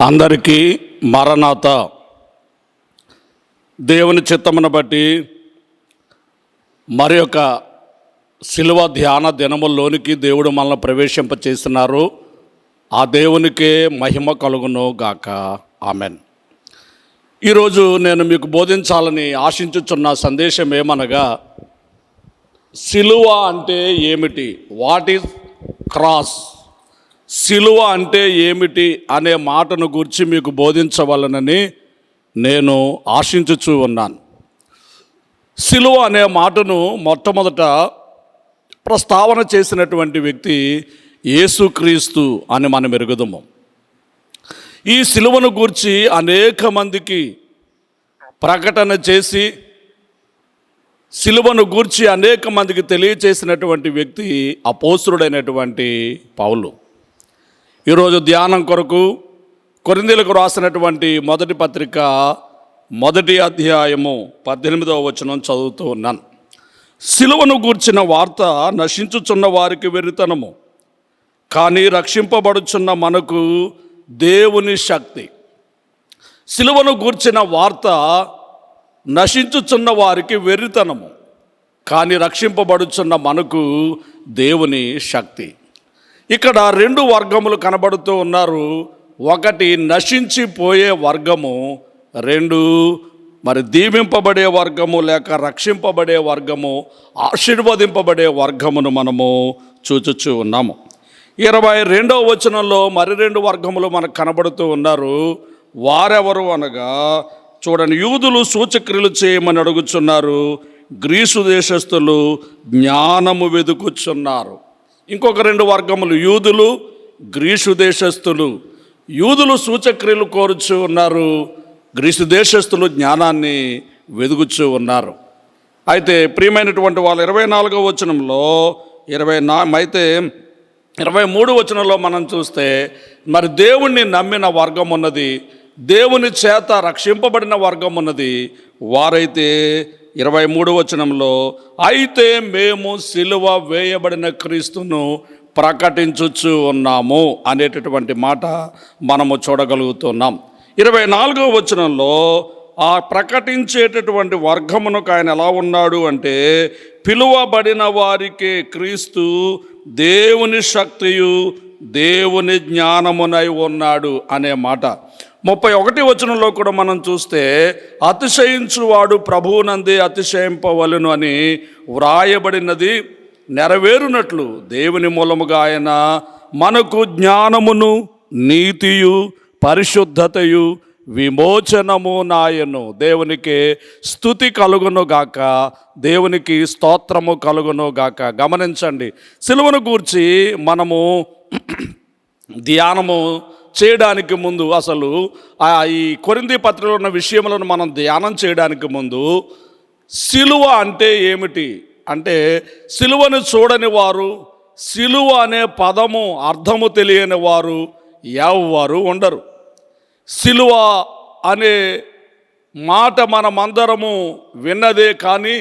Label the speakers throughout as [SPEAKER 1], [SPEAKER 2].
[SPEAKER 1] అందరికీ మరణాత. దేవుని చిత్తమును బట్టి మరి యొక్క శిలువ ధ్యాన దినముల్లోనికి దేవుడు మనల్ని ప్రవేశింపచేస్తున్నారు. ఆ దేవునికే మహిమ కలుగును గాక. ఆమెన్. ఈరోజు నేను మీకు బోధించాలని ఆశించుచున్న సందేశం ఏమనగా, శిలువ అంటే ఏమిటి, వాట్ ఈజ్ క్రాస్, శిలువ అంటే ఏమిటి అనే మాటను గురించి మీకు బోధించవలనని నేను ఆశించుచూ ఉన్నాను. శిలువ అనే మాటను మొట్టమొదట ప్రస్తావన చేసినటువంటి వ్యక్తి యేసుక్రీస్తు అని మనం ఎరుగుదము. ఈ శిలువను గూర్చి అనేక మందికి ప్రకటన చేసి శిలువను గూర్చి అనేక మందికి తెలియచేసినటువంటి వ్యక్తి అపోస్తలుడైనటువంటి పౌలు. ఈరోజు ధ్యానం కొరకు కొరింథీయులకు రాసినటువంటి మొదటి పత్రిక 1వ అధ్యాయము 18వ వచనం చదువుతూ ఉన్నాను. శిలువను గూర్చిన వార్త నశించుచున్న వారికి వెర్రితనము, కానీ రక్షింపబడుచున్న మనకు దేవుని శక్తి. శిలువను గూర్చిన వార్త నశించుచున్న వారికి వెర్రితనము, కానీ రక్షింపబడుచున్న మనకు దేవుని శక్తి. ఇక్కడ రెండు వర్గములు కనబడుతూ ఉన్నారు. ఒకటి నశించిపోయే వర్గము, రెండు మరి దీవింపబడే వర్గము లేక రక్షింపబడే వర్గము, ఆశీర్వదింపబడే వర్గమును మనము చూచుచూ ఉన్నాము. 22వ వచనంలో మరి రెండు వర్గములు మనకు కనబడుతూ ఉన్నారు. వారెవరు అనగా, చూడండి, యూదులు సూచక్రియలు చేయమని అడుగుచున్నారు, గ్రీసు దేశస్థులు జ్ఞానము వెదుకుచున్నారు. ఇంకొక రెండు వర్గములు, యూదులు, గ్రీసు దేశస్థులు. యూదులు సూచక్రియలు కోరుచూ ఉన్నారు, గ్రీసు దేశస్థులు జ్ఞానాన్ని వెదుగుచూ ఉన్నారు. అయితే ప్రియమైనటువంటి వాళ్ళు 24వ వచనంలో 23వ వచనంలో మనం చూస్తే, మరి దేవుణ్ణి నమ్మిన వర్గం ఉన్నది, దేవుని చేత రక్షింపబడిన వర్గం ఉన్నది. వారైతే 23వ వచనంలో, అయితే మేము సిలువ వేయబడిన క్రీస్తును ప్రకటించుచు ఉన్నాము అనేటటువంటి మాట మనము చూడగలుగుతున్నాం. 24వ వచనంలో ఆ ప్రకటించేటటువంటి వర్గమునకు ఆయన ఎలా ఉన్నాడు అంటే, పిలువబడిన వారికి క్రీస్తు దేవుని శక్తియు దేవుని జ్ఞానమునై ఉన్నాడు అనే మాట. 31వ వచనంలో కూడా మనం చూస్తే, అతిశయించువాడు ప్రభువునందే అతిశయింపవలెను అని వ్రాయబడినది నెరవేరునట్లు దేవుని మూలముగా ఆయన మనకు జ్ఞానమును, నీతియు, పరిశుద్ధతయు, విమోచనము నాయను. దేవునికి స్తుతి కలుగును గాక, దేవునికి స్తోత్రము కలుగును గాక. గమనించండి, సిలువను గూర్చి మనము ధ్యానము చేయడానికి ముందు, అసలు ఈ కొరింథీ పత్రికలో ఉన్న విషయములను మనం ధ్యానం చేయడానికి ముందు, సిలువ అంటే ఏమిటి అంటే, సిలువను చూడని వారు, సిలువ అనే పదము అర్థము తెలియని వారు ఎవరు ఉండరు. సిలువ అనే మాట మనమందరము విన్నదే, కానీ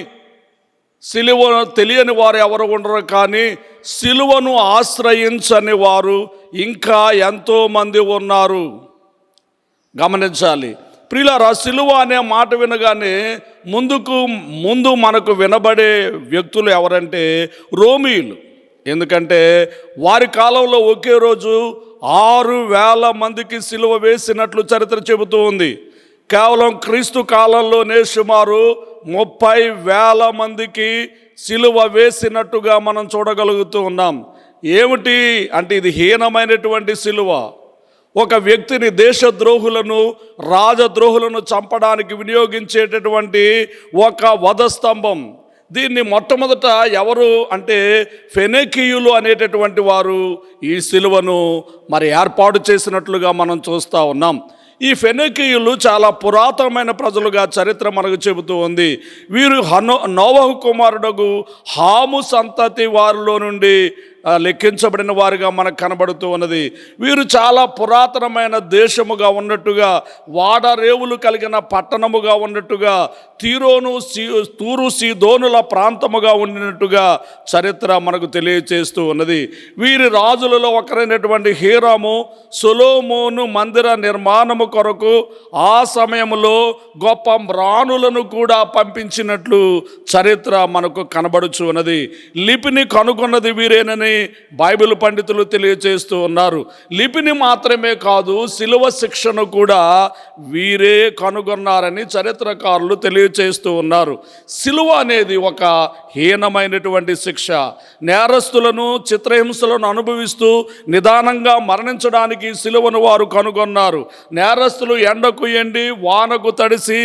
[SPEAKER 1] సిలువ తెలియని వారు ఎవరు ఉండరు. కానీ సిలువను ఆశ్రయించని వారు ఇంకా ఎంతోమంది ఉన్నారు. గమనించాలి ప్రియులారా, సిలువ అనే మాట వినగానే ముందు మనకు వినబడే వ్యక్తులు ఎవరంటే రోమీయులు. ఎందుకంటే వారి కాలంలో ఒకే రోజు 6,000 మందికి సిలువ వేసినట్లు చరిత్ర చెబుతూ ఉంది. కేవలం క్రీస్తు కాలంలోనే సుమారు 30,000 మందికి సిలువ వేసినట్టుగా మనం చూడగలుగుతూ ఉన్నాం. ఏమిటి అంటే, ఇది హీనమైనటువంటి సిలువ. ఒక వ్యక్తిని, దేశద్రోహులను, రాజద్రోహులను చంపడానికి వినియోగించేటటువంటి ఒక వధస్తంభం. దీన్ని మొట్టమొదట ఎవరు అంటే ఫెనీకీయులు అనేటటువంటి వారు ఈ సిలువను మరి ఏర్పాటు చేసినట్లుగా మనం చూస్తూ ఉన్నాం. ఈ ఫెనీకీయులు చాలా పురాతనమైన ప్రజలుగా చరిత్ర మనకు చెబుతూ ఉంది. వీరు నోవహు కుమారుడగు హాము సంతతి వారిలో నుండి లెక్కించబడిన వారిగా మనకు కనబడుతూ ఉన్నది. వీరు చాలా పురాతనమైన దేశముగా ఉన్నట్టుగా, వాడరేవులు కలిగిన పట్టణముగా ఉన్నట్టుగా, తూరు సీదోనుల ప్రాంతముగా ఉండినట్టుగా చరిత్ర మనకు తెలియచేస్తూ ఉన్నది. వీరి రాజులలో ఒకరైనటువంటి హీరాము సొలొమోను మందిర నిర్మాణము కొరకు ఆ సమయంలో గొప్ప మ్రాణులను కూడా పంపించినట్లు చరిత్ర మనకు కనబడుచు ఉన్నది. లిపిని కనుగొన్నది వీరేనని బైబిల్ పండితులు తెలియచేస్తూ ఉన్నారు. లిపిని మాత్రమే కాదు, శిలువ శిక్షను కూడా వీరే కనుగొన్నారని చరిత్రకారులు తెలియచేస్తూ ఉన్నారు. శిలువ అనేది ఒక హీనమైనటువంటి శిక్ష. నేరస్తులను చిత్రహింసలను అనుభవిస్తూ నిదానంగా మరణించడానికి శిలువను వారు కనుగొన్నారు. నేరస్తులు ఎండకు ఎండి వానకు తడిసి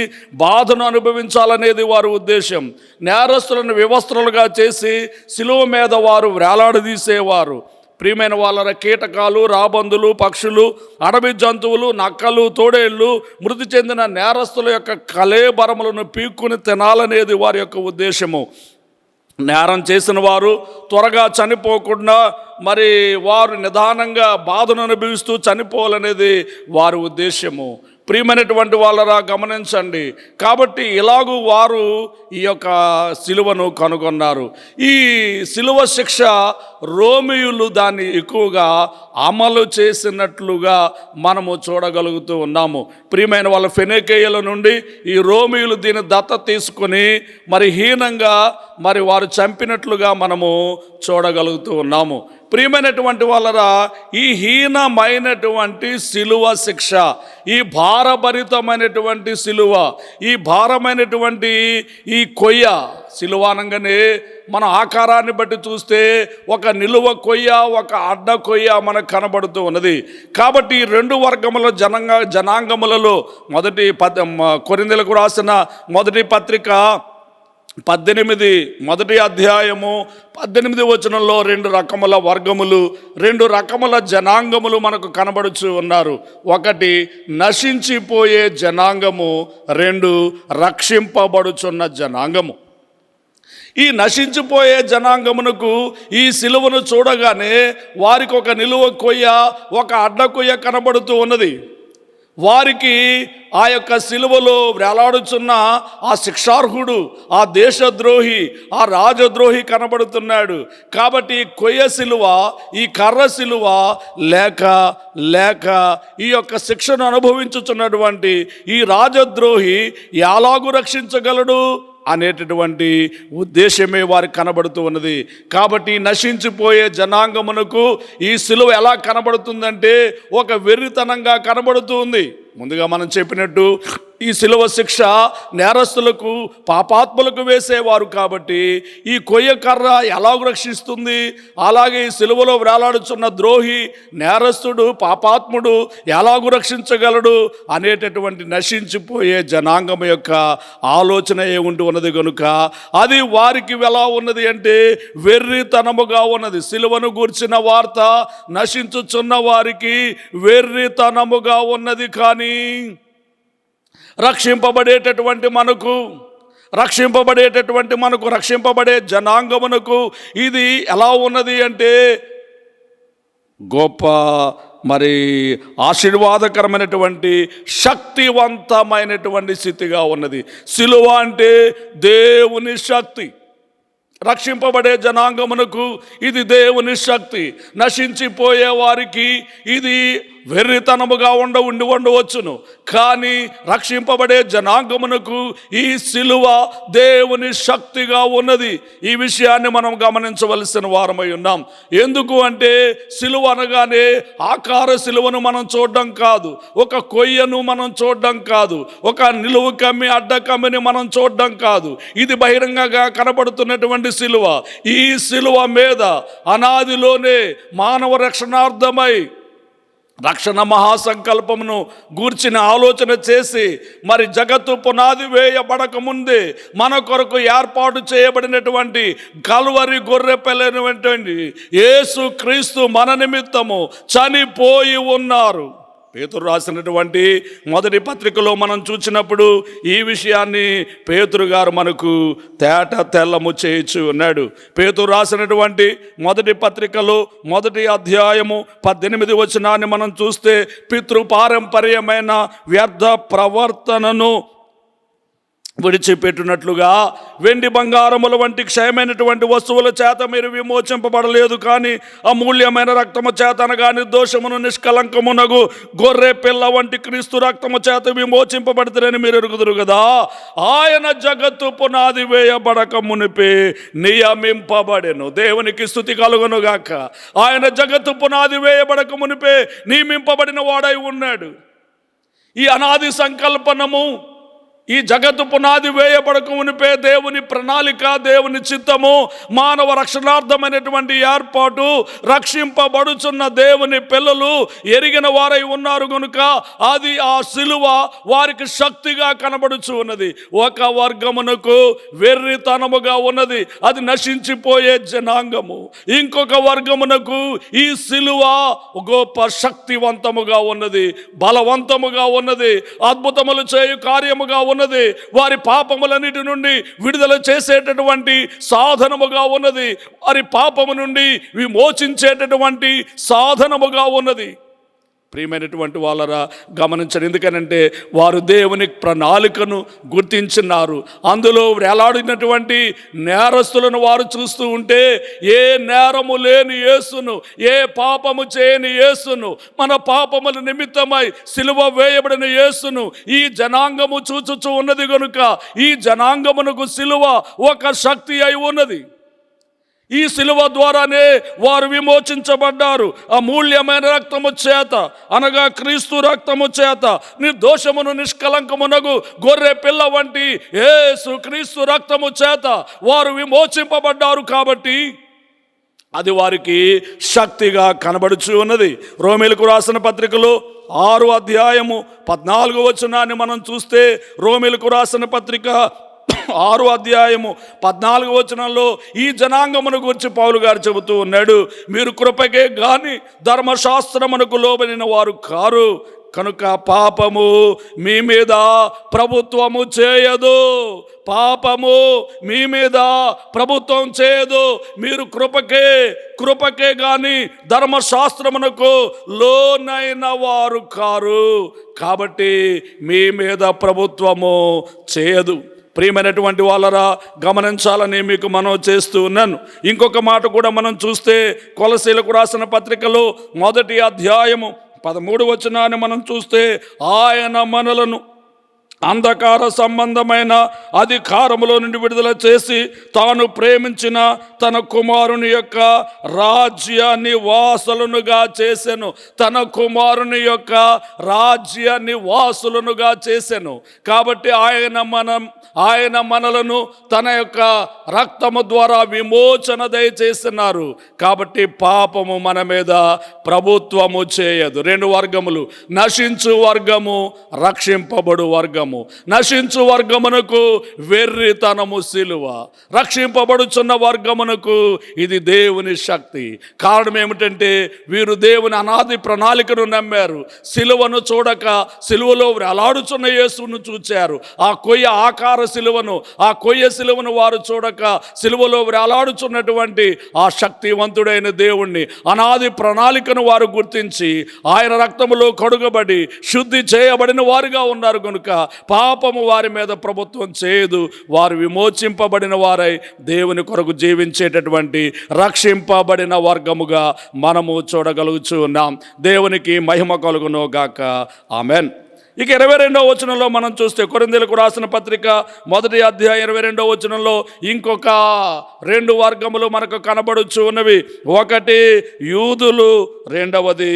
[SPEAKER 1] బాధను అనుభవించాలనేది వారి ఉద్దేశం. నేరస్తులను వివస్త్రాలుగా చేసి శిలువ మీద వారు వేలాడదీసేవారు. ప్రియమైన వాళ్ళ కీటకాలు, రాబందులు, పక్షులు, అడవి జంతువులు, నక్కలు, తోడేళ్ళు, మృతి చెందిన నేరస్తుల యొక్క కళేబరములను పీక్కుని తినాలనేది వారి యొక్క ఉద్దేశము. నేరం చేసిన వారు త్వరగా చనిపోకుండా మరి వారు నిదానంగా బాధను అనుభవిస్తూ చనిపోవాలనేది వారి ఉద్దేశము. ప్రియమైనటువంటి వాళ్ళరా గమనించండి. కాబట్టి ఇలాగూ వారు ఈ యొక్క సిలువను కనుగొన్నారు. ఈ సిలువ శిక్ష రోమియులు దాన్ని ఎక్కువగా అమలు చేసినట్లుగా మనము చూడగలుగుతూ ఉన్నాము. ప్రియమైన వాళ్ళ ఫెనీకేయుల నుండి ఈ రోమియులు దీన్ని దత్త తీసుకొని మరి హీనంగా మరి వారు చంపినట్లుగా మనము చూడగలుగుతూ ఉన్నాము. ప్రియమైనటువంటి వాళ్ళరా, ఈ హీనమైనటువంటి సిలువ శిక్ష, ఈ భారభరితమైనటువంటి సిలువ, ఈ భారమైనటువంటి ఈ కొయ్య, సిలువ అనగానే మన ఆకారాన్ని బట్టి చూస్తే ఒక నిలువ కొయ్య, ఒక అడ్డ కొయ్య మనకు కనబడుతూ ఉన్నది. కాబట్టి ఈ రెండు వర్గముల జనాంగములలో కొరింథీయులకు రాసిన మొదటి పత్రిక 18 మొదటి అధ్యాయము 18 వచనంలో 2 రకముల వర్గములు, 2 రకముల జనాంగములు మనకు కనబడుచు ఉన్నారు. ఒకటి నశించిపోయే జనాంగము, 2 రక్షింపబడుచున్న జనాంగము. ఈ నశించిపోయే జనాంగమునకు ఈ సిలువను చూడగానే వారికి ఒక నిలువ కొయ్య, ఒక అడ్డ కొయ్య కనబడుతూ ఉన్నది. వారికి ఆ యొక్క సిలువలో వేలాడుచున్న ఆ శిక్షార్హుడు, ఆ దేశద్రోహి, ఆ రాజద్రోహి కనబడుతున్నాడు. కాబట్టి కొయ్య సిలువ, ఈ కర్ర సిలువ లేక ఈ యొక్క శిక్షను అనుభవించుచున్నటువంటి ఈ రాజద్రోహి ఎలాగూ రక్షించగలడు అనేటటువంటి ఉద్దేశమే వారికి కనబడుతూ ఉన్నది. కాబట్టి నశించిపోయే జనాంగమునకు ఈ సిలువ ఎలా కనబడుతుందంటే ఒక వెర్రితనంగా కనబడుతూ ఉంది. ముందుగా మనం చెప్పినట్టు ఈ సిలువ శిక్ష నేరస్తులకు, పాపాత్ములకు వేసేవారు. కాబట్టి ఈ కొయ్య కర్ర ఎలాగూ రక్షిస్తుంది, అలాగే ఈ సిలువలో వేలాడుచున్న ద్రోహి, నేరస్తుడు, పాపాత్ముడు ఎలాగూ రక్షించగలడు అనేటటువంటి నశించిపోయే జనాంగం యొక్క ఆలోచన ఏముంటూ ఉన్నది కనుక అది వారికి ఎలా ఉన్నది అంటే వెర్రితనముగా ఉన్నది. సిలువను గూర్చిన వార్త నశించుచున్న వారికి వెర్రితనముగా ఉన్నది. కానీ రక్షింపబడేటటువంటి మనకు రక్షింపబడే జనాంగమునకు ఇది ఎలా ఉన్నది అంటే గొప్ప మరి ఆశీర్వాదకరమైనటువంటి శక్తివంతమైనటువంటి స్థితిగా ఉన్నది. సిలువ అంటే దేవుని శక్తి. రక్షింపబడే జనాంగమునకు ఇది దేవుని శక్తి. నశించిపోయే వారికి ఇది వెర్రితనముగా ఉండవచ్చును. కానీ రక్షింపబడే జనాంగమునకు ఈ సిలువ దేవుని శక్తిగా ఉన్నది. ఈ విషయాన్ని మనం గమనించవలసిన వారమై ఉన్నాం. ఎందుకు అంటే సిలువ అనగానే ఆకార సిలువను మనం చూడడం కాదు, ఒక కొయ్యను మనం చూడడం కాదు, ఒక నిలువు కమ్మి అడ్డ కమ్మిని మనం చూడడం కాదు. ఇది బహిరంగంగా కనబడుతున్నటువంటి సిలువ. ఈ సిలువ మీద అనాదిలోనే మానవ రక్షణార్థమై రక్షణ మహాసంకల్పమును గూర్చిన ఆలోచన చేసి మరి జగత్తు పునాది వేయబడక ముందే మన కొరకు ఏర్పాటు చేయబడినటువంటి కల్వరి గొర్రె పిల్లైనటువంటి యేసు క్రీస్తు మన నిమిత్తము చనిపోయి ఉన్నారు. పేతురు రాసినటువంటి మొదటి పత్రికలో మనం చూసినప్పుడు ఈ విషయాన్ని పేతురు గారు మనకు తెల్లము చేయించు ఉన్నాడు. పేతురు రాసినటువంటి మొదటి పత్రికలో మొదటి అధ్యాయము 18 వచనాన్ని మనం చూస్తే, పితృపారంపర్యమైన వ్యర్థ ప్రవర్తనను విడిచిపెట్టినట్లుగా వెండి బంగారముల వంటి క్షయమైనటువంటి వస్తువుల చేత మీరు విమోచింపబడలేదు, కానీ అమూల్యమైన రక్తము చేత అనగా నిర్దోషమును నిష్కలంకమునగు గొర్రె పిల్ల వంటి క్రీస్తు రక్తము చేత విమోచింపబడతారని మీరు ఎరుగుదురు కదా. ఆయన జగత్తు పునాది వేయబడక మునిపే నియమింపబడెను. దేవునికి స్తుతి కలుగును గాక. ఆయన జగత్తు పునాది వేయబడక మునిపే నియమింపబడిన వాడై ఉన్నాడు. ఈ అనాది సంకల్పనము, ఈ జగత్తు పునాది వేయబడక మునిపే దేవుని ప్రణాళిక, దేవుని చిత్తము, మానవ రక్షణార్థమైనటువంటి ఏర్పాటు, రక్షింపబడుచున్న దేవుని పిల్లలు ఎరిగిన వారై ఉన్నారు కనుక అది ఆ సిలువ వారికి శక్తిగా కనబడుచు ఉన్నది. ఒక వర్గమునకు వెర్రితనముగా ఉన్నది, అది నశించిపోయే జనాంగము. ఇంకొక వర్గమునకు ఈ సిలువ గొప్ప శక్తివంతముగా ఉన్నది, బలవంతముగా ఉన్నది, అద్భుతములు చేయు కార్యముగా ఉన్నది, వారి పాపములన్నిటి నుండి విడుదల చేసేటటువంటి సాధనముగా ఉన్నది, వారి పాపము నుండి విమోచించేటటువంటి సాధనముగా ఉన్నది. ప్రియమైనటువంటి వాళ్ళరా గమనించండి. ఎందుకనంటే వారు దేవుని ప్రణాళికను గుర్తించినారు. అందులో వేలాడినటువంటి నేరస్తులను వారు చూస్తూ ఉంటే, ఏ నేరము లేని యేసును, ఏ పాపము చేయని యేసును, మన పాపముల నిమిత్తమై సిలువ వేయబడిన యేసును ఈ జనాంగము చూచుచూ ఉన్నది కనుక ఈ జనాంగమునకు సిలువ ఒక శక్తి అయి ఉన్నది. ఈ సిలువ ద్వారానే వారు విమోచించబడ్డారు. అమూల్యమైన రక్తము చేత అనగా క్రీస్తు రక్తము చేత, నిర్దోషమును నిష్కలంకమునగు గొర్రె పిల్ల వంటి యేసు క్రీస్తు రక్తము చేత వారు విమోచింపబడ్డారు. కాబట్టి అది వారికి శక్తిగా కనబడుచు ఉన్నది. రోమీలకు రాసిన పత్రికలో 6వ అధ్యాయము 14వ వచనాన్ని మనం చూస్తే, రోమీలకు రాసిన పత్రిక 6వ అధ్యాయము 14వ వచనంలో ఈ జనాంగమును గురించి పౌలు గారు చెబుతూ ఉన్నాడు, మీరు కృపకే గాని ధర్మశాస్త్రమునకు లోబడిన వారు కారు, కనుక పాపము మీ మీద ప్రభుత్వము చేయదు. పాపము మీ మీద ప్రభుత్వం చేయదు. మీరు కృపకే గాని ధర్మశాస్త్రమునకు లోనైన వారు కారు, కాబట్టి మీ మీద ప్రభుత్వము చేయదు. ప్రియమైనటువంటి వాళ్ళరా గమనించాలని మీకు మనం చేస్తూ ఉన్నాను. ఇంకొక మాట కూడా మనం చూస్తే, కొలసీలకు రాసిన పత్రికలో 1వ అధ్యాయము 13వ వచనాన్ని మనం చూస్తే, ఆయన మనలను అంధకార సంబంధమైన అధికారములో నుండి విడుదల చేసి తాను ప్రేమించిన తన కుమారుని యొక్క రాజ్యాన్ని వాసులనుగా చేసెను. తన కుమారుని యొక్క రాజ్యాన్ని వాసులనుగా చేసెను. కాబట్టి ఆయన మనలను తన యొక్క రక్తము ద్వారా విమోచన దయచేస్తున్నారు. కాబట్టి పాపము మన మీద ప్రభుత్వము చేయదు. 2 వర్గములు, నశించు వర్గము, రక్షింపబడు వర్గము. నశించు వర్గమునకు వెర్రితనము సిలువ, రక్షింపబడుచున్న వర్గమునకు ఇది దేవుని శక్తి. కారణం ఏమిటంటే వీరు దేవుని అనాది ప్రణాళికను నమ్మారు. సిలువను చూడక సిలువలో వేలాడుచున్న యేసును చూచారు. ఆ కొయ్య ఆకార సిలువను, ఆ కొయ్య సిలువను వారు చూడక సిలువలో వేలాడుచున్నటువంటి ఆ శక్తివంతుడైన దేవుణ్ణి, అనాది ప్రణాళికను వారు గుర్తించి ఆయన రక్తములో కడుగబడి శుద్ధి చేయబడిన వారుగా ఉన్నారు కనుక పాపము వారి మీద ప్రభుత్వం చేయదు. వారు విమోచింపబడిన వారై దేవుని కొరకు జీవించేటటువంటి రక్షింపబడిన వర్గముగా మనము చూడగలుగుచూ ఉన్నాం. దేవునికి మహిమ కలుగును గాక. ఆమెన్. ఇక 22వ వచనంలో మనం చూస్తే, కొరింథీయులకు రాసిన పత్రిక 1వ అధ్యాయం 22వ వచనంలో ఇంకొక 2 వర్గములు మనకు కనబడుచు ఉన్నవి. ఒకటి యూదులు, రెండవది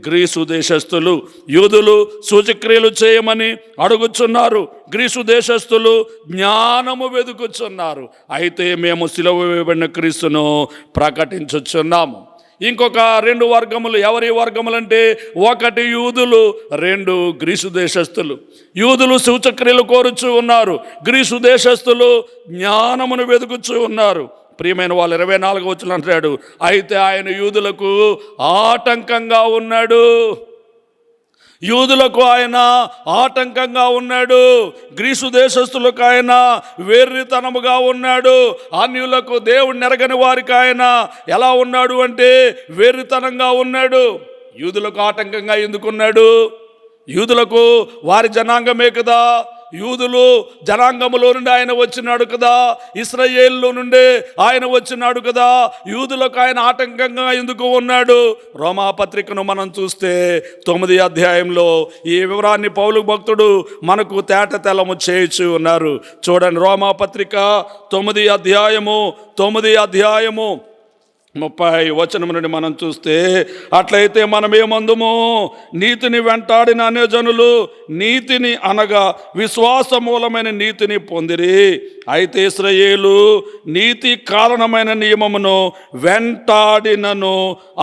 [SPEAKER 1] గ్రీసు దేశస్థులు. యూదులు సూచక్రియలు చేయమని అడుగుచున్నారు, గ్రీసు దేశస్థులు జ్ఞానము వెదుకుచున్నారు. అయితే మేము సిలువ వేయబడిన క్రీస్తును ప్రకటించుచున్నాము. ఇంకొక 2 వర్గములు. ఎవరి వర్గములంటే, ఒకటి యూదులు, 2 గ్రీసు దేశస్థులు. యూదులు సూచక్రియలు కోరుచూ ఉన్నారు, గ్రీసు దేశస్థులు జ్ఞానమును వెదుకుచూ ఉన్నారు. ప్రియమైన వాళ్ళు 24వ వచనం అంటాడు, అయితే ఆయన యూదులకు ఆటంకంగా ఉన్నాడు. యూదులకు ఆయన ఆటంకంగా ఉన్నాడు, గ్రీసు దేశస్థులకు ఆయన వెర్రితనముగా ఉన్నాడు, అన్యులకు దేవుడిని ఎరగని వారికి ఆయన ఎలా ఉన్నాడు అంటే వెర్రితనంగా ఉన్నాడు. యూదులకు ఆటంకంగా ఎందుకున్నాడు? యూదులకు వారి జనాంగమే కదా, యూదులు జనాంగములో నుండి ఆయన వచ్చినాడు కదా, ఇశ్రాయేలులో నుండి ఆయన వచ్చినాడు కదా, యూదులకు ఆయన ఆటంకంగా ఎందుకు ఉన్నాడు? రోమాపత్రికను మనం చూస్తే 9వ అధ్యాయంలో ఈ వివరాన్ని పౌలు భక్తుడు మనకు తేటతెల్లము చేయించి ఉన్నారు. చూడండి, రోమాపత్రిక 9వ అధ్యాయము 30వ వచనం నుండి మనం చూస్తే, అట్లయితే మనమేమందుము, నీతిని వెంటాడిన అన్యజనులు నీతిని అనగా విశ్వాస మూలమైన నీతిని పొందిరి, అయితే ఇశ్రాయేలు నీతి కారణమైన నియమమును వెంటాడినను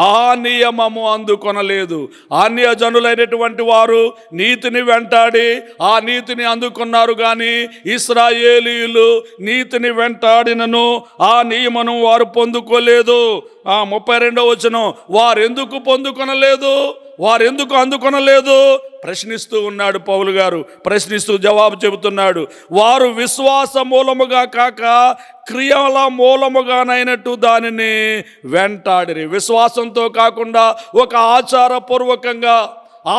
[SPEAKER 1] ఆ నియమము అందుకొనలేదు. అన్యజనులైనటువంటి వారు నీతిని వెంటాడి ఆ నీతిని అందుకున్నారు, కానీ ఇశ్రాయేలీయులు నీతిని వెంటాడినను ఆ నియమను వారు పొందుకోలేదు. 32వ వచనం, వారెందుకు పొందుకొనలేదు, వారెందుకు అందుకొనలేదు ప్రశ్నిస్తూ ఉన్నాడు పౌలు గారు. ప్రశ్నిస్తూ జవాబు చెబుతున్నాడు, వారు విశ్వాస మూలముగా కాక క్రియల మూలముగానైనట్టు దానిని వెంటాడిరి. విశ్వాసంతో కాకుండా ఒక ఆచారపూర్వకంగా,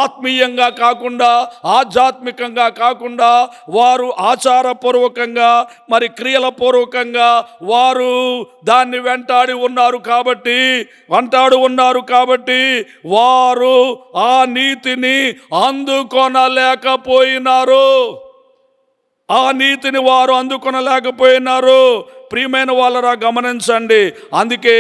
[SPEAKER 1] ఆత్మీయంగా కాకుండా, ఆధ్యాత్మికంగా కాకుండా, వారు ఆచారపూర్వకంగా మరి క్రియల పూర్వకంగా వారు దాన్ని వెంటాడి ఉన్నారు కాబట్టి వారు ఆ నీతిని అందుకొనలేకపోయినారు. ప్రియమైన వాళ్ళరా, గమనించండి, అందుకే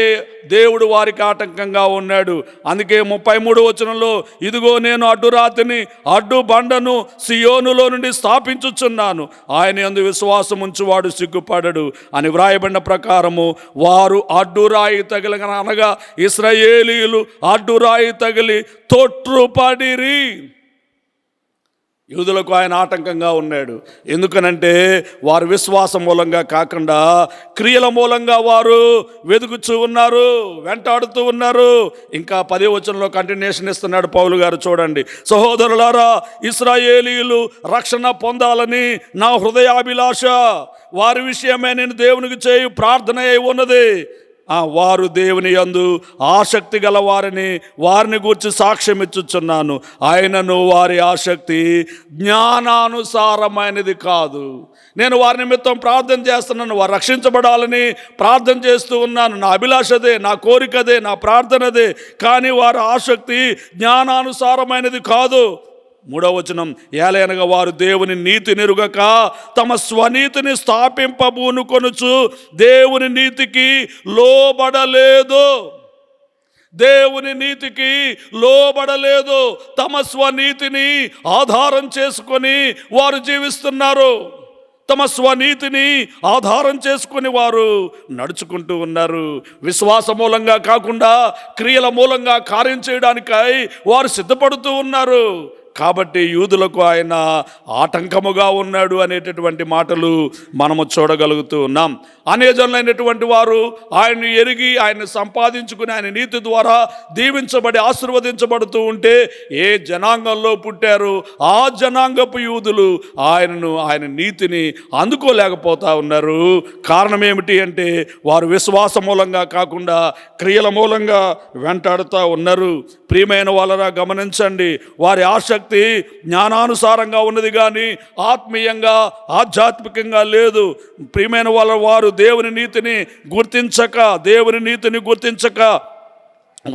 [SPEAKER 1] దేవుడు వారికి ఆటంకంగా ఉన్నాడు. అందుకే 33వ వచనంలో, ఇదిగో నేను అడ్డురాతిని అడ్డు బండను సియోనులో నుండి స్థాపించుచున్నాను, ఆయన యందు విశ్వాసం ఉంచువాడు సిగ్గుపడడు అని వ్రాయబడిన ప్రకారము వారు అడ్డురాయి తగిలిన, అనగా ఇశ్రాయేలీయులు అడ్డురాయి తగిలి తొట్రుపడిరి. యూదులకు ఆయన ఆటంకంగా ఉన్నాడు. ఎందుకనంటే వారు విశ్వాసం మూలంగా కాకుండా క్రియల మూలంగా వారు వెతుకుతూ ఉన్నారు, వెంటాడుతూ ఉన్నారు. ఇంకా 10వ వచనంలో కంటిన్యూషన్ ఇస్తున్నాడు పౌలు గారు. చూడండి, సహోదరులారా, ఇశ్రాయేలీయులు రక్షణ పొందాలని నా హృదయాభిలాష, వారి విషయమే నేను దేవునికి చేయు ప్రార్థన అయి ఉన్నది. వారు దేవుని యందు ఆసక్తి గల వారిని గూర్చి సాక్ష్యం ఇచ్చుచున్నాను, ఆయనను వారి ఆసక్తి జ్ఞానానుసారమైనది కాదు. నేను వారి నిమిత్తం ప్రార్థన చేస్తున్నాను, వారు రక్షించబడాలని ప్రార్థన చేస్తూ ఉన్నాను. నా అభిలాషదే, నా కోరికదే, నా ప్రార్థనదే, కానీ వారి ఆసక్తి జ్ఞానానుసారమైనది కాదు. 3వ వచనం, ఏలయనగా వారు దేవుని నీతి నెరుగక తమ స్వనీతిని స్థాపింపబూనుకొనుచు దేవుని నీతికి లోబడలేదు, తమ స్వనీతిని ఆధారం చేసుకొని వారు జీవిస్తున్నారు. తమ స్వనీతిని ఆధారం చేసుకుని వారు నడుచుకుంటూ ఉన్నారు. విశ్వాస మూలంగా కాకుండా క్రియల మూలంగా కార్యం చేయడానికై వారు సిద్ధపడుతూ ఉన్నారు. కాబట్టి యూదులకు ఆయన ఆటంకముగా ఉన్నాడు అనేటటువంటి మాటలు మనము చూడగలుగుతూ ఉన్నాం. అన్యజనులైనటువంటి వారు ఆయన్ని ఎరిగి, ఆయన్ని సంపాదించుకుని, ఆయన నీతి ద్వారా దీవించబడి ఆశీర్వదించబడుతూ ఉంటే, ఏ జనాంగంలో పుట్టారు ఆ జనాంగపు యూదులు ఆయన నీతిని అందుకోలేకపోతా ఉన్నారు. కారణం ఏమిటి అంటే వారు విశ్వాస మూలంగా కాకుండా క్రియల మూలంగా వెంటాడుతూ ఉన్నారు. ప్రియమైన వాళ్ళరా, గమనించండి, వారి ఆసక్తి జ్ఞానానుసారంగా ఉన్నది కానీ ఆత్మీయంగా, ఆధ్యాత్మికంగా లేదు. ప్రియమైన వారు దేవుని నీతిని గుర్తించక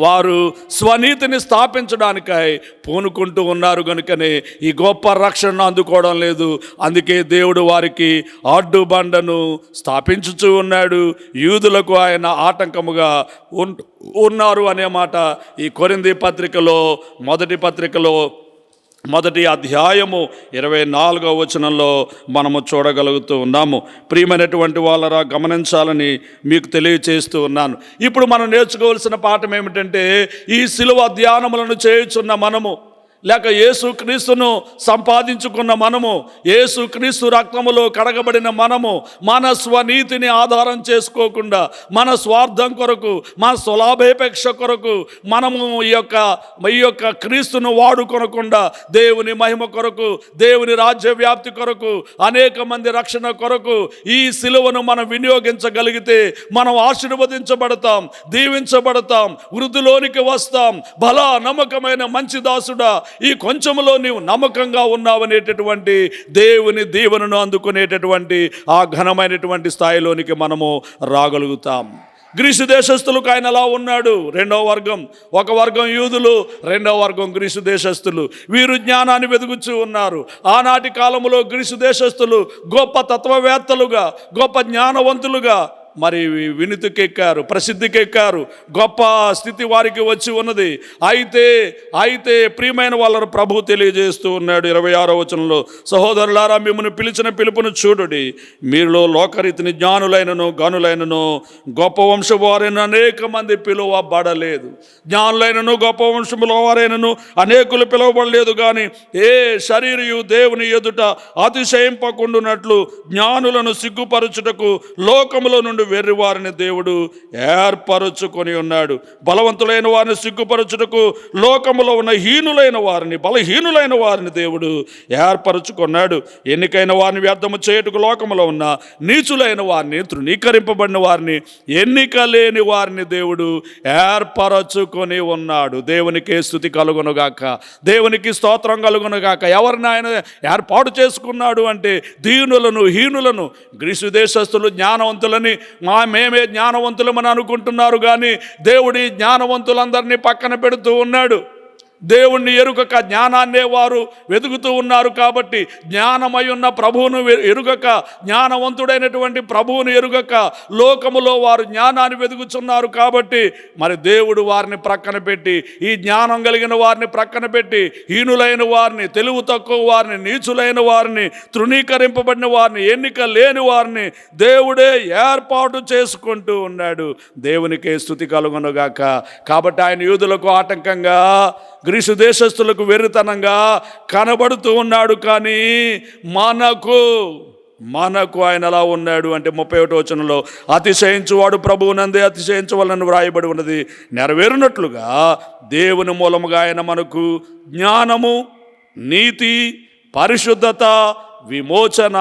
[SPEAKER 1] వారు స్వనీతిని స్థాపించడానికై పూనుకుంటూ ఉన్నారు. కనుకనే ఈ గొప్ప రక్షణను అందుకోవడం లేదు. అందుకే దేవుడు వారికి అడ్డుబండను స్థాపించుచూ ఉన్నాడు. యూదులకు ఆయన ఆటంకముగా ఉన్నారు అనే మాట ఈ కొరింథీ పత్రికలో, మొదటి అధ్యాయము 24వ వచనంలో మనము చూడగలుగుతూ ఉన్నాము. ప్రియమైనటువంటి వాళ్ళరా, గమనించాలని మీకు తెలియచేస్తూ ఉన్నాను. ఇప్పుడు మనం నేర్చుకోవాల్సిన పాఠం ఏమిటంటే, ఈ సిలువ ధ్యానములను చేయుచున్న మనము, లేక యేసుక్రీస్తును సంపాదించుకున్న మనము, యేసుక్రీస్తు రక్తములో కడగబడిన మనము మన స్వనీతిని ఆధారం చేసుకోకుండా, మన స్వార్థం కొరకు, మన స్వలాభాపేక్ష కొరకు మనము ఈ యొక్క క్రీస్తును వాడుకొనకుండా దేవుని మహిమ కొరకు, దేవుని రాజ్య వ్యాప్తి కొరకు, అనేక మంది రక్షణ కొరకు ఈ సిలువను మనం వినియోగించగలిగితే మనం ఆశీర్వదించబడతాం, దీవించబడతాం, వృద్ధిలోనికి వస్తాం. బలా నమ్మకమైన మంచి దాసుడా, ఈ కొంచెములో నీవు నమ్మకంగా ఉన్నావనేటటువంటి దేవుని దీవెనను అందుకునేటటువంటి ఆ ఘనమైనటువంటి స్థాయిలోనికి మనము రాగలుగుతాం. గ్రీసు దేశస్థులకు ఆయన అలా ఉన్నాడు. రెండవ వర్గం, ఒక వర్గం యూదులు, రెండవ వర్గం గ్రీసు దేశస్థులు. వీరు జ్ఞానాన్ని వెతుకుతూ ఉన్నారు. ఆనాటి కాలంలో గ్రీసు దేశస్థులు గొప్ప తత్వవేత్తలుగా, గొప్ప జ్ఞానవంతులుగా మరి వినుతికెక్కారు, ప్రసిద్ధికెక్కారు. గొప్ప స్థితి వారికి వచ్చి ఉన్నది. అయితే ప్రియమైన వాళ్ళను ప్రభు తెలియజేస్తూ ఉన్నాడు 26వ వచనంలో, సహోదరులారా, మిమ్మల్ని పిలిచిన పిలుపును చూడుడి. మీరులో లోకరీతిని జ్ఞానులైనను గనులైనను గొప్ప వంశపు వారైన అనేక మంది పిలువబడలేదు. జ్ఞానులైనను గొప్ప వంశముల వారైనను అనేకులు పిలువబడలేదు. కానీ ఏ శరీరయు దేవుని ఎదుట అతిశయింపకుండునట్లు జ్ఞానులను సిగ్గుపరచుటకు లోకములో నుండి వెర్రి వారిని దేవుడు ఏర్పరచుకొని ఉన్నాడు. బలవంతులైన వారిని సిగ్గుపరచుటకు లోకములో ఉన్న హీనులైన వారిని, బలహీనులైన వారిని దేవుడు ఏర్పరచుకున్నాడు. ఎన్నికైన వారిని వ్యర్థము చేయుటకు లోకములో ఉన్న నీచులైన వారిని, తృణీకరింపబడిన వారిని, ఎన్నిక లేని వారిని దేవుడు ఏర్పరచుకొని ఉన్నాడు. దేవునికి స్తుతి కలుగునుగాక, దేవునికి స్తోత్రం కలుగునుగాక. ఎవరిని ఆయన ఏర్పాటు చేసుకున్నాడు అంటే దీనులను, హీనులను. గ్రీసు దేశస్థులు జ్ఞానవంతులని, మేమే జ్ఞానవంతులమని అనుకుంటున్నారు. కానీ దేవుడి జ్ఞానవంతులందరినీ పక్కన పెడుతూ ఉన్నాడు. దేవుణ్ణి ఎరుగక జ్ఞానాన్నే వారు వెతుకుతూ ఉన్నారు. కాబట్టి జ్ఞానమై ఉన్న ప్రభువును ఎరుగక, జ్ఞానవంతుడైనటువంటి ప్రభువును ఎరుగక లోకములో వారు జ్ఞానాన్ని వెతుకుతున్నారు. కాబట్టి మరి దేవుడు వారిని ప్రక్కన పెట్టి, ఈ జ్ఞానం కలిగిన వారిని ప్రక్కన పెట్టి, హీనులైన వారిని, తెలివి తక్కువ వారిని, నీచులైన వారిని, తృణీకరింపబడిన వారిని, ఎన్నిక లేని వారిని దేవుడే ఏర్పాటు చేసుకుంటూ ఉన్నాడు. దేవునికే స్తుతి కలుగునుగాక. కాబట్టి ఆయన యూదులకు ఆటంకంగా, గ్రీసు దేశస్థులకు వెర్రితనంగా కనబడుతూ ఉన్నాడు. కానీ మనకు ఆయన ఎలా ఉన్నాడు అంటే 31వ వచనంలో, అతిశయించువాడు ప్రభువునందే అతిశయించవలనని వ్రాయబడి ఉన్నది నెరవేరునట్లుగా దేవుని మూలముగా ఆయన మనకు జ్ఞానము, నీతి, పరిశుద్ధత, విమోచన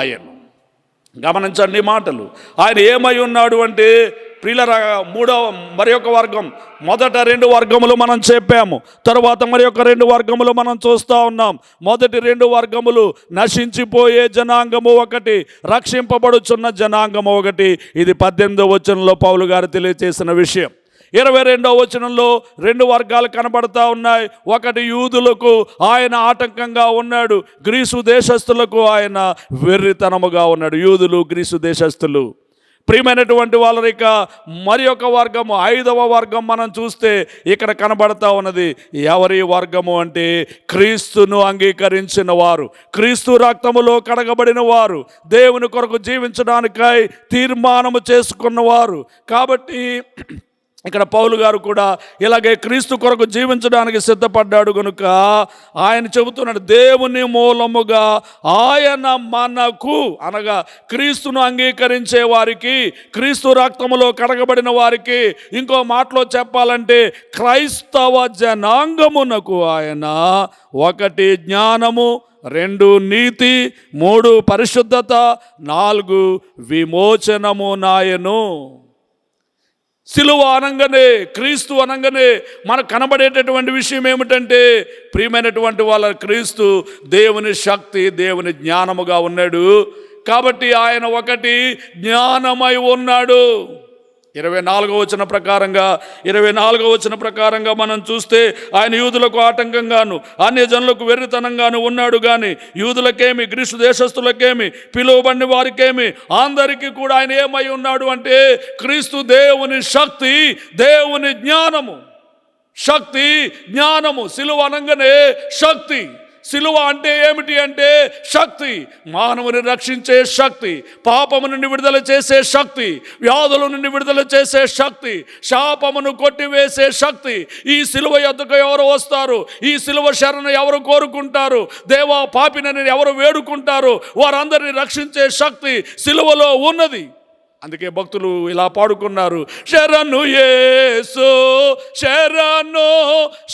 [SPEAKER 1] ఆయను. గమనించండి మాటలు. ఆయన ఏమై ఉన్నాడు అంటే ప్రియుల మరి ఒక వర్గం, మొదట 2 వర్గములు మనం చెప్పాము, తరువాత మరి ఒక 2 వర్గములు మనం చూస్తూ ఉన్నాం. మొదటి 2 వర్గములు నశించిపోయే జనాంగము ఒకటి, రక్షింపబడుచున్న జనాంగము ఒకటి. ఇది 18వ వచనంలో పౌలు గారు తెలియజేసిన విషయం. 22వ వచనంలో 2 వర్గాలు కనబడతా ఉన్నాయి. ఒకటి యూదులకు ఆయన ఆటంకంగా ఉన్నాడు, గ్రీసు దేశస్థులకు ఆయన వెర్రితనముగా ఉన్నాడు. యూదులు, గ్రీసు దేశస్థులు. ప్రియమైనటువంటి వాళ్ళ ఇక మరి ఒక వర్గము, 5వ వర్గం మనం చూస్తే ఇక్కడ కనబడతా ఉన్నది. ఎవరి వర్గము అంటే క్రీస్తును అంగీకరించిన వారు, క్రీస్తు రక్తములో కడగబడిన వారు, దేవుని కొరకు జీవించడానికై తీర్మానము చేసుకున్నవారు. కాబట్టి ఇక్కడ పౌలు గారు కూడా ఇలాగే క్రీస్తు కొరకు జీవించడానికి సిద్ధపడ్డాడు కనుక ఆయన చెబుతున్నాడు, దేవుని మూలముగా ఆయన మనకు, అనగా క్రీస్తును అంగీకరించే వారికి, క్రీస్తు రక్తములో కడగబడిన వారికి, ఇంకో మాటలో చెప్పాలంటే క్రైస్తవ జనాంగమునకు ఆయన 1 జ్ఞానము, 2 నీతి, 3 పరిశుద్ధత, 4 విమోచనము నాయను. సిలువ అనగానే, క్రీస్తు అనగానే మనకు కనబడేటటువంటి విషయం ఏమిటంటే ప్రియమైనటువంటి వాళ్ళ క్రీస్తు దేవుని శక్తి, దేవుని జ్ఞానముగా ఉన్నాడు. కాబట్టి ఆయన 1 జ్ఞానమై ఉన్నాడు. 24వ వచనం ప్రకారంగా మనం చూస్తే ఆయన యూదులకు ఆటంకంగాను, అన్యజనులకు వెర్రితనంగాను ఉన్నాడు. కానీ యూదులకేమి, గ్రీసు దేశస్థులకేమి, పిలువబడిన వారికేమి, అందరికీ కూడా ఆయన ఏమై ఉన్నాడు అంటే క్రీస్తు దేవుని శక్తి, దేవుని జ్ఞానము. శక్తి, జ్ఞానము. సిలువ అనగానే శక్తి. సిలువ అంటే ఏమిటి అంటే శక్తి, మానవుని రక్షించే శక్తి, పాపము నుండి విడుదల చేసే శక్తి, వ్యాధుల నుండి విడుదల చేసే శక్తి, శాపమును కొట్టివేసే శక్తి. ఈ సిలువ యొద్దకు ఎవరు వస్తారు? ఈ సిలువ శరణు ఎవరు కోరుకుంటారు? దేవా పాపినని ఎవరు వేడుకుంటారు? వారందరినీ రక్షించే శక్తి సిలువలో ఉన్నది. అందుకే భక్తులు ఇలా పాడుకున్నారు, శరణు యేసు శరణు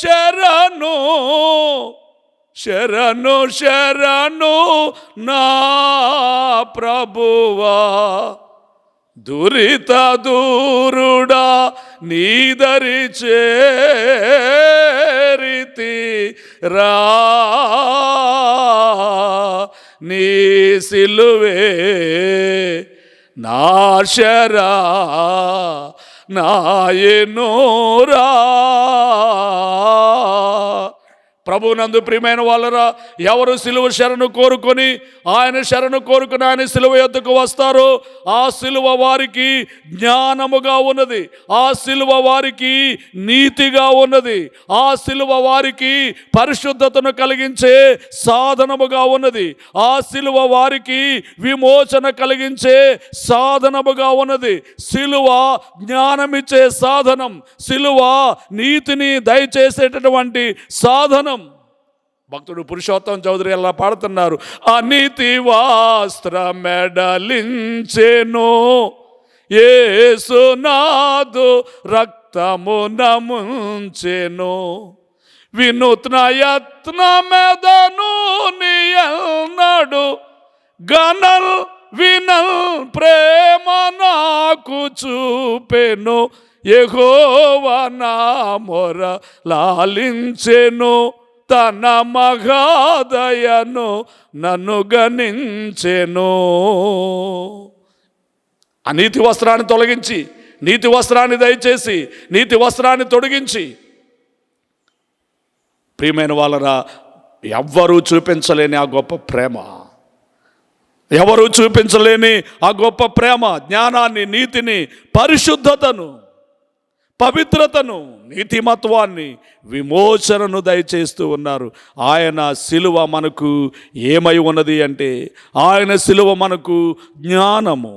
[SPEAKER 1] శరణు శరణు శరణు నా ప్రభువా, దురిత దూరుడా నీదరి చేరితి రా, నీ సిలువే నాశరా నాయనోరా. ప్రభునందు ప్రియమైన వాళ్ళరా, ఎవరు సిలువ శరణు కోరుకొని ఆయన శరణు కోరుకుని ఆయన సిలువ యొద్దకు వస్తారో ఆ సిలువ వారికి జ్ఞానముగా ఉన్నది, ఆ సిలువ వారికి నీతిగా ఉన్నది, ఆ సిలువ వారికి పరిశుద్ధతను కలిగించే సాధనముగా ఉన్నది, ఆ సిలువ వారికి విమోచన కలిగించే సాధనముగా ఉన్నది. సిలువ జ్ఞానమిచ్చే సాధనం, సిలువ నీతిని దయచేసేటటువంటి సాధనం. భక్తుడు పురుషోత్తం చౌదరి అలా పాడుతున్నారు, అనీతి వస్త్రమెడలించెను యేసునాథు రక్తమున ముంచెను, వినూత్న యత్నమెదను నియల్నడు గనల్ వినల్ ప్రేమ నాకు చూపెను, యెహోవా నా మొర లాలించెను, తన మహాదయను నన్ను గణించెను. ఆ నీతి వస్త్రాన్ని తొలగించి, నీతి వస్త్రాన్ని దయచేసి, నీతి వస్త్రాన్ని తొలగించి, ప్రియమైన వాళ్ళరా, ఎవ్వరూ చూపించలేని ఆ గొప్ప ప్రేమ, ఎవరూ చూపించలేని ఆ గొప్ప ప్రేమ, జ్ఞానాన్ని, నీతిని, పరిశుద్ధతను, పవిత్రతను, నీతిమత్వాన్ని, విమోచనను దయచేస్తూ ఉన్నారు. ఆయన సిలువ మనకు ఏమై ఉన్నది అంటే, ఆయన సిలువ మనకు జ్ఞానము,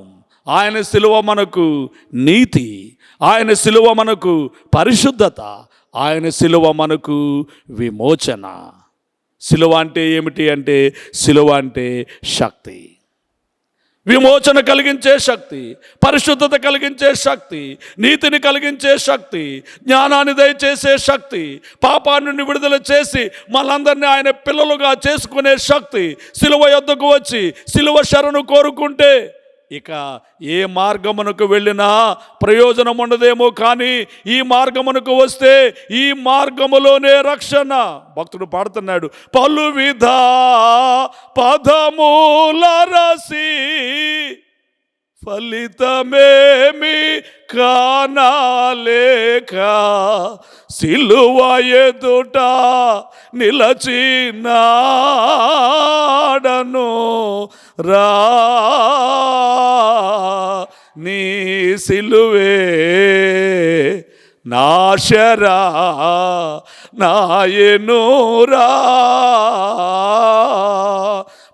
[SPEAKER 1] ఆయన సిలువ మనకు నీతి, ఆయన సిలువ మనకు పరిశుద్ధత, ఆయన సిలువ మనకు విమోచన. సిలువ అంటే ఏమిటి అంటే, సిలువ అంటే శక్తి, విమోచన కలిగించే శక్తి, పరిశుద్ధత కలిగించే శక్తి, నీతిని కలిగించే శక్తి, జ్ఞానాన్ని దయచేసే శక్తి, పాపాన్ని నుండి విడుదల చేసి మనందరినీ ఆయన పిల్లలుగా చేసుకునే శక్తి. సిలువ యొద్దకు వచ్చి సిలువ శరణు కోరుకుంటే ఇక ఏ మార్గమునకు వెళ్ళినా ప్రయోజనం ఉండదేమో, కానీ ఈ మార్గమునకు వస్తే ఈ మార్గములోనే రక్షణ. భక్తుడు పాడుతున్నాడు, పలు విధ పదముల రసి ఫలితమేమి కానాలేక, సిలువ ఎదుట నిలచినాడను రా, నీ సిలువే నాశరా నాయనోరా.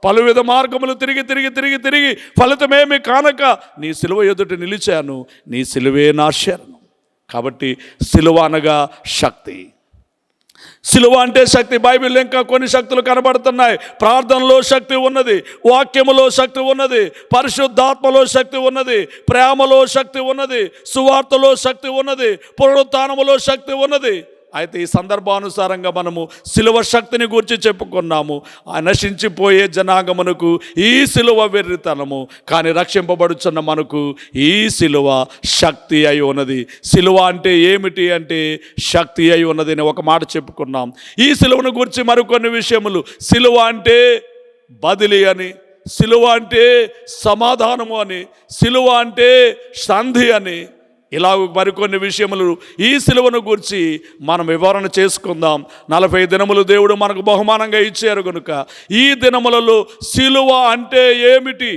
[SPEAKER 1] పలువిధ మార్గములు తిరిగి తిరిగి తిరిగి తిరిగి ఫలితమేమి కానక నీ సిలువ ఎదుట నిలిచాను, నీ సిలువే నా శరణు. కాబట్టి సిలువ అనగా శక్తి. సిలువ అంటే శక్తి. బైబిల్లో ఇంకా కొన్ని శక్తులు కనబడుతున్నాయి. ప్రార్థనలో శక్తి ఉన్నది, వాక్యములో శక్తి ఉన్నది, పరిశుద్ధాత్మలో శక్తి ఉన్నది, ప్రేమలో శక్తి ఉన్నది, సువార్తలో శక్తి ఉన్నది, పునరుత్థానములో శక్తి ఉన్నది. అయితే ఈ సందర్భానుసారంగా మనము సిలువ శక్తిని గురించి చెప్పుకున్నాము. ఆ నశించిపోయే జనాంగమునకు ఈ సిలువ వెర్రితనము, కానీ రక్షింపబడుచున్న మనకు ఈ సిలువ శక్తి అయి ఉన్నది. సిలువ అంటే ఏమిటి అంటే శక్తి అయి ఉన్నది అని ఒక మాట చెప్పుకున్నాం. ఈ సిలువను గురించి మరికొన్ని విషయములు, సిలువ అంటే బదిలీ అని, సిలువ అంటే సమాధానము అని, సిలువ అంటే సంధి అని, ఇలా మరికొన్ని విషయములు ఈ సిలువను గురించి మనం వివరణ చేసుకుందాం. 40 దినములు దేవుడు మనకు బహుమానంగా ఇచ్చారు కనుక ఈ దినములలో సిలువ అంటే ఏమిటి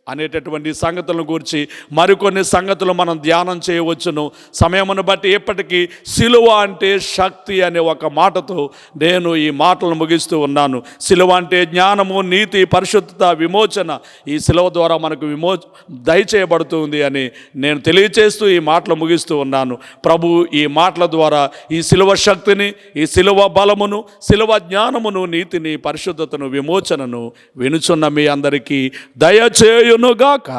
[SPEAKER 1] అనేటటువంటి సంగతులను గురించి మరికొన్ని సంగతులు మనం ధ్యానం చేయవచ్చును. సమయమును బట్టి ఎప్పటికీ సిలువ అంటే శక్తి అనే ఒక మాటతో నేను ఈ మాటలను ముగిస్తూ ఉన్నాను. సిలువ అంటే జ్ఞానము, నీతి, పరిశుద్ధత, విమోచన ఈ సిలువ ద్వారా మనకు దయచేయబడుతుంది అని నేను తెలియచేస్తూ ఈ మాటలు ముగిస్తూ ఉన్నాను. ప్రభు ఈ మాటల ద్వారా ఈ సిలువ శక్తిని, ఈ సిలువ బలమును, సిలువ జ్ఞానమును, నీతిని, పరిశుద్ధతను, విమోచనను వినుచున్న మీ అందరికీ దయచేయునుగాక.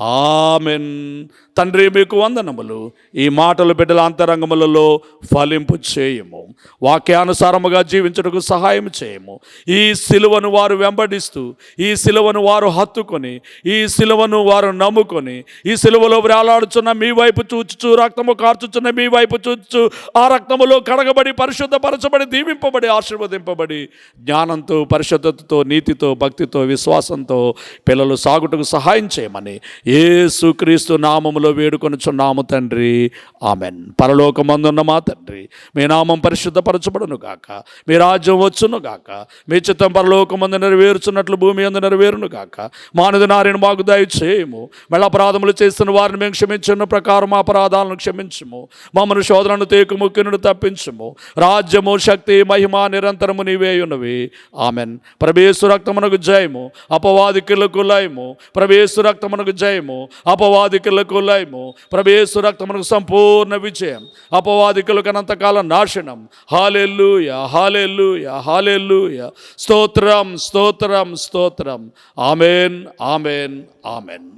[SPEAKER 1] ఆమెన్. తండ్రి మీకు వందనములు. ఈ మాటలు బిడ్డల అంతరంగములలో ఫలింపు చేయము. వాక్యానుసారముగా జీవించుటకు సహాయం చేయము. ఈ సిలువను వారు వెంబడిస్తూ, ఈ సిలువను వారు హత్తుకొని, ఈ సిలువను వారు నమ్ముకొని, ఈ సిలువలో వేలాడుచున్న మీ వైపు చూచుచు, రక్తము కార్చుచున్న మీ వైపు చూచుచు, ఆ రక్తములో కడగబడి, పరిశుద్ధపరచబడి, దీవింపబడి, ఆశీర్వదింపబడి, జ్ఞానంతో, పరిశుద్ధతతో, నీతితో, భక్తితో, విశ్వాసంతో పిల్లలు సాగుటకు సహాయం చేయమని యేసుక్రీస్తు నామములో వేడుకొనుచున్నాము తండ్రి. ఆమెన్. పరలోకమందున్న మా తండ్రి, మీ నామం పరిశుద్ధపరచబడును గాక, మీ రాజ్యం వచ్చును గాక, మీ చిత్తం పరలోకమందు నెరవేరుచున్నట్లు భూమి అందు నెరవేరును గాక. మానదు నారిని మాకు దయచేయము. మళ్ళీ అపరాధములు చేస్తున్న వారిని మేము క్షమించిన ప్రకారం మా అపరాధాలను క్షమించుము. మమ్మల్ని శోధనను తేకు ముఖ్యును తప్పించుము. రాజ్యము, శక్తి, మహిమ నిరంతరము నీవేయున్నవి. ఆమెన్. ప్రభేసు రక్తమునకు జయము, అపవాదికులకు లయము. ప్రభేసు రక్తమునకు జయము, అపవాదికులకు లయము. ప్రభేసు రక్తమునకు సంపూర్ణ విజయం, అపవాదికులకు అనంతకాలం నాశనం. హల్లెలూయా, హల్లెలూయా, హల్లెలూయా. స్తోత్రం, స్తోత్రం, స్తోత్రం. Amen, amen, amen.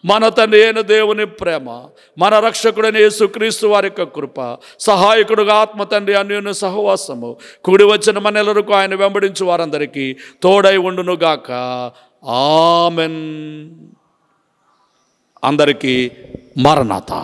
[SPEAKER 1] మన తండ్రి అయిన దేవుని ప్రేమ, మన రక్షకుడైన యేసుక్రీస్తు వారి యొక్క కృప, సహాయకుడుగా ఆత్మ తండ్రి అన్యోన్య సహవాసము కూడి వచ్చిన మనెల్లరకు ఆయన వెంబడించు వారందరికీ తోడై ఉండునుగాక. ఆమెన్. అందరికీ మరణాత.